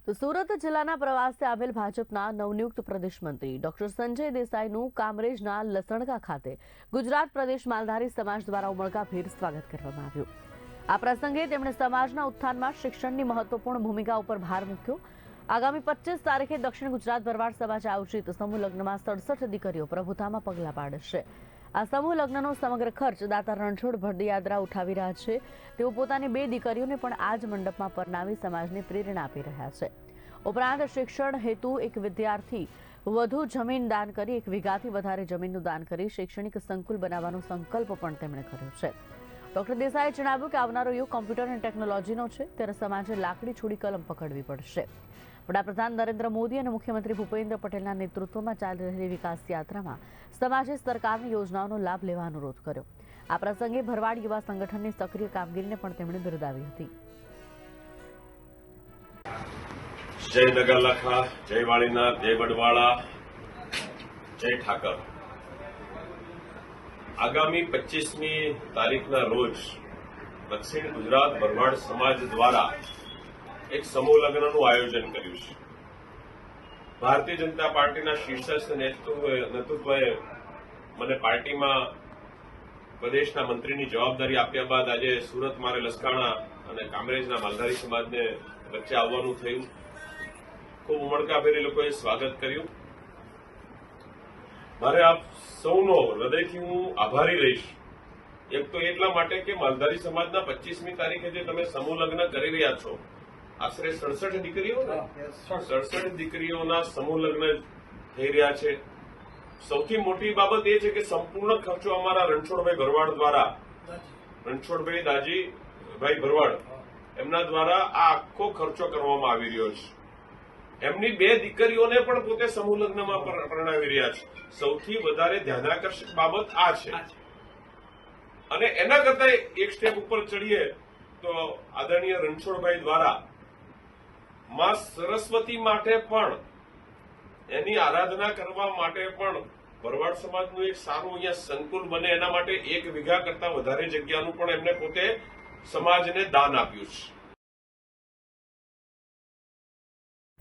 તો સુરત જિલ્લાના પ્રવાસે આવેલ ભાજપના નવનિયુક્ત પ્રદેશ મંત્રી ડોક્ટર સંજય દેસાઈનું કામરેજના લસણકા ખાતે ગુજરાત પ્રદેશ માલધારી સમાજ દ્વારા ઉમળકાભેર સ્વાગત કરવામાં આવ્યું। આ પ્રસંગે તેમણે સમાજના ઉત્થાનમાં શિક્ષણની મહત્વપૂર્ણ ભૂમિકા ઉપર ભાર મૂક્યો। આગામી 25 તારીખે દક્ષિણ ગુજરાત ભરવાડ સમાજ આયોજિત સમૂહ લગ્નમાં 67 દીકરીઓ પ્રભુતામાં પગલાં પાડશે। આ સમૂહ લગ્નનો સમગ્ર ખર્ચ દાતા રણછોડ ભરડિયાદરા ઉઠાવી રહ્યા છે। તેઓ પોતાની 2 દીકરીઓને પણ આ જ મંડપમાં પરણાવી સમાજને પ્રેરણા આપી રહ્યા છે। ઉપરાંત શિક્ષણ હેતુ એક વિદ્યાર્થી વધુ જમીન દાન કરી 1 વીઘાથી વધારે જમીનનું દાન કરી શૈક્ષણિક સંકુલ બનાવવાનો સંકલ્પ પણ તેમણે કર્યો છે। ડોક્ટર દેસાઈએ જણાવ્યું કે આવનારો યુગ કોમ્પ્યુટર અને ટેકનોલોજીનો છે, ત્યારે સમાજે લાકડી છોડી કલમ પકડવી પડશે। વડાપ્રધાન નરેન્દ્ર મોદી અને મુખ્યમંત્રી ભૂપેન્દ્ર પટેલના નેતૃત્વમાં ચાલી રહેલી વિકાસ યાત્રામાં સમાજે સરકારની યોજનાઓનો લાભ લેવા અનુરોધ કર્યો। આ પ્રસંગે ભરવાડ યુવા સંગઠનની સક્રિય કામગીરીને પણ તેમણે બિરદાવી હતી। જય નગરલખા, જય વાળીનાથ, જય વડવાળા, જય ઠાકર। આગામી 25મી તારીખના રોજ દક્ષિણ ગુજરાત ભરવાડ સમાજ દ્વારા એક સમૂહ લગ્નનું આયોજન કર્યું છે। ભારતીય જનતા પાર્ટીના શીર્ષસ્થ નેતૃત્વએ મને પાર્ટીમાં પ્રદેશના મંત્રીની જવાબદારી આપ્યા બાદ આજે સુરત મારે લસકાણા અને કામરેજના માલધારી સમાજને વચ્ચે આવવાનું થયું। ખૂબ ઉમળકાભેર એ લોકોએ સ્વાગત કર્યું। મારે આપ સૌનો હૃદયથી હું આભારી રહીશ। એક તો એટલા માટે કે માલધારી સમાજના 25મી તારીખે જે તમે સમૂહ લગ્ન કરી રહ્યા છો, આશરે 67 દીકરીઓ 67 દીકરીઓના સમૂહ લગ્ન થઈ રહ્યા છે। સૌથી મોટી બાબત એ છે કે સંપૂર્ણ ખર્ચો અમારા રણછોડભાઈ ભરવાડ દ્વારા, રણછોડભાઈ દાજીભાઈ ભરવાડ એમના દ્વારા આ આખો ખર્ચો કરવામાં આવી રહ્યો છે। એમની 2 દીકરીઓને પણ પોતે સમૂહ લગ્નમાં પરણાવી રહ્યા છે। સૌથી વધારે ધ્યાનાકર્ષક બાબત આ છે। અને એના કરતા એક સ્ટેપ ઉપર ચડીએ તો આદરણીય રણછોડભાઈ દ્વારા માં સરસ્વતી માટે પણ, એની આરાધના કરવા માટે પણ ભરવાડ સમાજનું એક સારું અહીંયા સંકુલ બને એના માટે 1 વીઘા કરતા વધારે જગ્યાનું પણ એમને પોતે સમાજને દાન આપ્યું છે।